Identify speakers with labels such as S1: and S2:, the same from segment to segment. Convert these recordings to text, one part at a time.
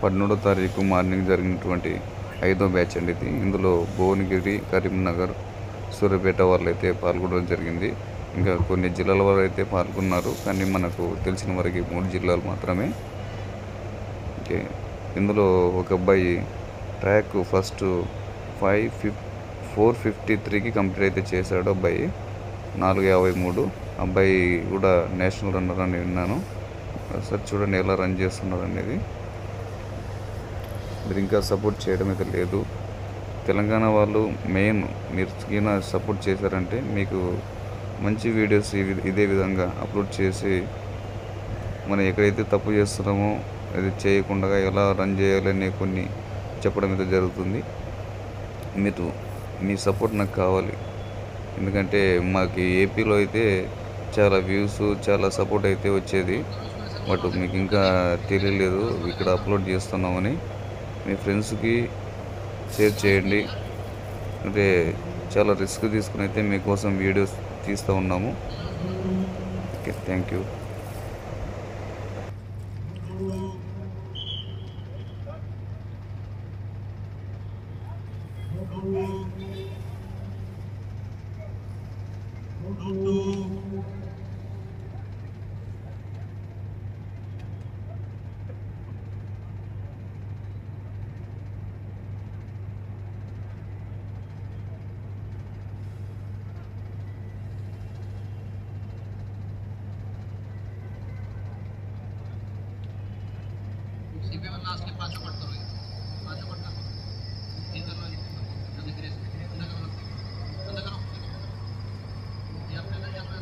S1: 17వ తారీఖు మార్నింగ్ జరిగినటువంటి 5వ బ్యాచ్ అండి ఇది. ఇందులో భువనగిరి, కరీంనగర్, సూర్యాపేట వాళ్ళు అయితే పాల్గొనడం జరిగింది. ఇంకా కొన్ని జిల్లాల వారు అయితే పాల్గొన్నారు, కానీ మనకు తెలిసిన వరకు 3 జిల్లాలు మాత్రమే. ఓకే, ఇందులో ఒక అబ్బాయి ట్రాక్ ఫస్ట్ 4:53కి కంప్లీట్ అయితే చేశాడు. అబ్బాయి 4:53. అబ్బాయి కూడా నేషనల్ రన్నర్ అని విన్నాను. సార్ చూడండి ఎలా రన్ చేస్తున్నారు అనేది. మీరు ఇంకా సపోర్ట్ చేయడం అయితే లేదు. తెలంగాణ వాళ్ళు మెయిన్ మీరు సపోర్ట్ చేశారంటే మీకు మంచి వీడియోస్ ఇదే విధంగా అప్లోడ్ చేసి మనం ఎక్కడైతే తప్పు చేస్తున్నామో అది చేయకుండా ఎలా రన్ చేయాలని కొన్ని చెప్పడం అయితే జరుగుతుంది. మీరు మీ సపోర్ట్ నాకు కావాలి. ఎందుకంటే మాకు ఏపీలో అయితే చాలా వ్యూస్, చాలా సపోర్ట్ అయితే వచ్చేది. బట్ మీకు ఇంకా తెలియలేదు ఇక్కడ అప్లోడ్ చేస్తున్నామని. మీ ఫ్రెండ్స్కి షేర్ చేయండి. అంటే చాలా రిస్క్ తీసుకుని అయితే మీకోసం వీడియోస్ తీస్తూ ఉన్నాము. Okay, thank you.
S2: लास्ट के पास पड़ता है ये करना है अंदर करो ये अपने ना यहाँ पे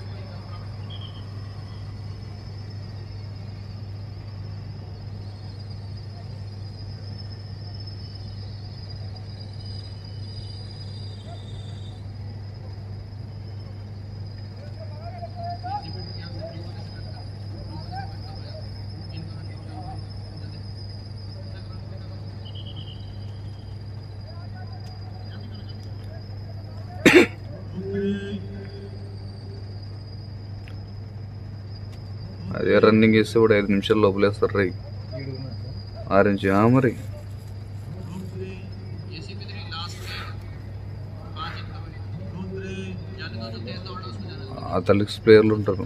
S1: అదే రన్నింగ్ చేస్తే కూడా 5 నిమిషాలు లోపలేస్తారు రై ఆరెంజ్ మరి అథ్లెటిక్స్ ప్లేయర్లు ఉంటారు.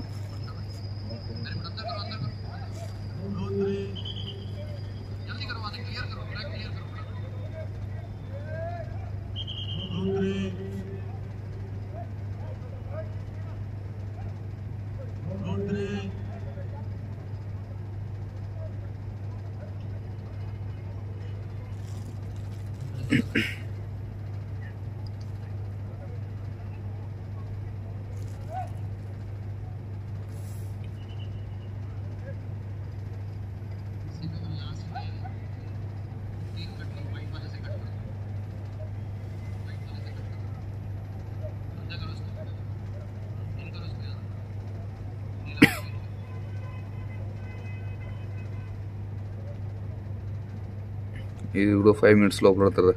S1: ఇది కూడా 5 మినిట్స్ లోపల పడుతుంది.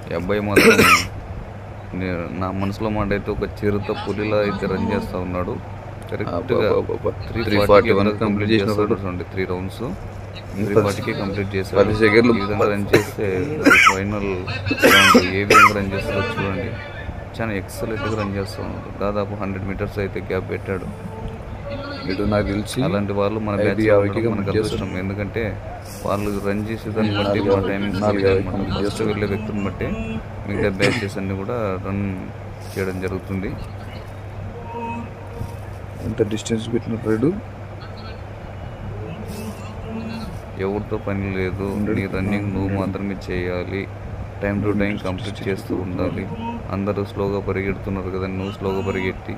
S1: ఈ అబ్బాయి మాత్రం నా మనసులో మాట అయితే ఒక చిరుత పులిలా అయితే రన్ చేస్తూ ఉన్నాడు. కరెక్ట్గా 3:41 కంప్లీట్ చేస్తాడు. 3 రౌండ్స్ 3:40కి కంప్లీట్ చేస్తాడు. 10 సెకండ్లు ఈ విధంగా రన్ చేస్తే ఫైనల్ ఏ విధంగా రన్ చేస్తాడో చూడండి. చాలా ఎక్సలెంట్గా రన్ చేస్తూ ఉన్నాడు. దాదాపు 100 మీటర్స్ అయితే గ్యాప్ పెట్టాడు. ఇటు నాకు తెలిసి అలాంటి వాళ్ళు మన బ్యాచ్ మనకు అదృష్టం. ఎందుకంటే వాళ్ళు రన్ చేసేదాన్ని బట్టి మా టైమింగ్స్ ఫస్ట్ వెళ్ళే వ్యక్తిని బట్టి మిగతా బ్యాచెస్ అన్ని కూడా రన్ చేయడం జరుగుతుంది. ఎంత డిస్టెన్స్ పెట్టినప్పుడు ఎవరితో పని లేదు. నీ రన్నింగ్ నువ్వు మాత్రమే చేయాలి. టైం టు టైం కంప్లీట్ చేస్తూ ఉండాలి. అందరూ స్లోగా పరిగెడుతున్నారు కదా, నువ్వు స్లోగా పరిగెత్తి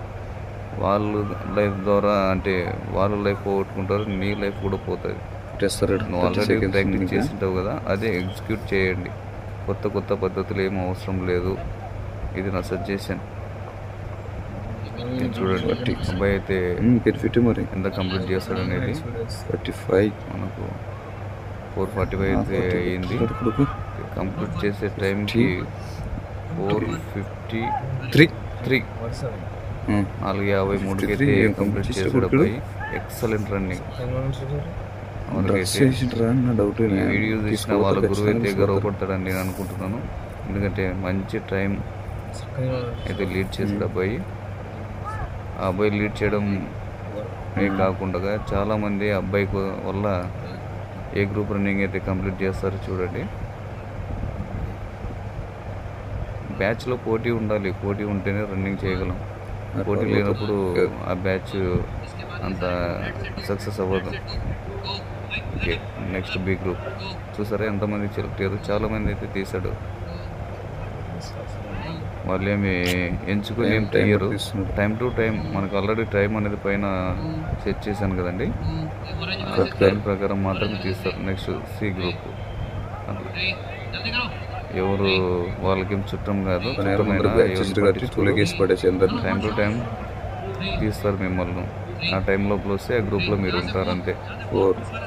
S1: వాళ్ళు లైఫ్ ద్వారా అంటే వాళ్ళ లైఫ్ పోగొట్టుకుంటారు, నీ లైఫ్ కూడా పోతుంది. నువ్వు ఆల్రెడీ ప్రాక్టీస్ చేసింటావు కదా, అదే ఎగ్జిక్యూట్ చేయండి. కొత్త పద్ధతులు ఏం అవసరం లేదు. ఇది నా సజెషన్. చూడండి అబ్బాయి అయితే మరి ఎంత కంప్లీట్ చేస్తాడు అనేది. 45 మనకు 4:45 అయితే అయింది. కంప్లీట్ చేసే టైంకి 4:53 4:53కి అయితే కంప్లీట్ చేసాడు అబ్బాయి. Excellent running. వాళ్ళకైతే ఈ వీడియో చూసిన వాళ్ళ గురువు అయితే గర్వపడతాడని నేను అనుకుంటున్నాను. ఎందుకంటే మంచి టైం అయితే లీడ్ చేశాడు అబ్బాయి. ఆ అబ్బాయి లీడ్ చేయడం కాకుండా చాలామంది అబ్బాయి వల్ల ఏ గ్రూప్ రన్నింగ్ అయితే కంప్లీట్ చేస్తారో చూడండి. బ్యాచ్లో పోటీ ఉండాలి, పోటీ ఉంటేనే రన్నింగ్ చేయగలం. పోటీ లేనప్పుడు ఆ బ్యాచ్ అంత సక్సెస్ అవ్వదు. ఓకే, నెక్స్ట్ బి గ్రూప్ చూసారా ఎంతమంది సెలెక్ట్ అయ్యారు. చాలామంది అయితే తీశాడు. వాళ్ళు ఏమి ఎంచుకుని ఏం తీయరు. టైం టు టైం మనకు ఆల్రెడీ టైం అనేది పైన సెట్ చేశాను కదండి, దాని ప్రకారం మాత్రమే తీస్తారు. నెక్స్ట్ సి గ్రూప్ ఎవరు వాళ్ళకేం చుట్టం కాదు, టైం టు టైం తీస్తారు మిమ్మల్ని. ఆ టైం లోపల వస్తే ఆ గ్రూప్లో మీరు ఉంటారు అంతే.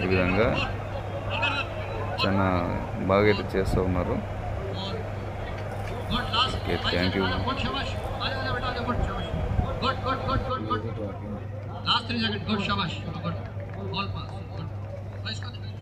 S1: ఈ విధంగా చాలా బాగా అయితే చేస్తూ ఉన్నారు. Okay, thank you.
S2: Last 3 seconds. Good, shabash. Good. All pass. Good.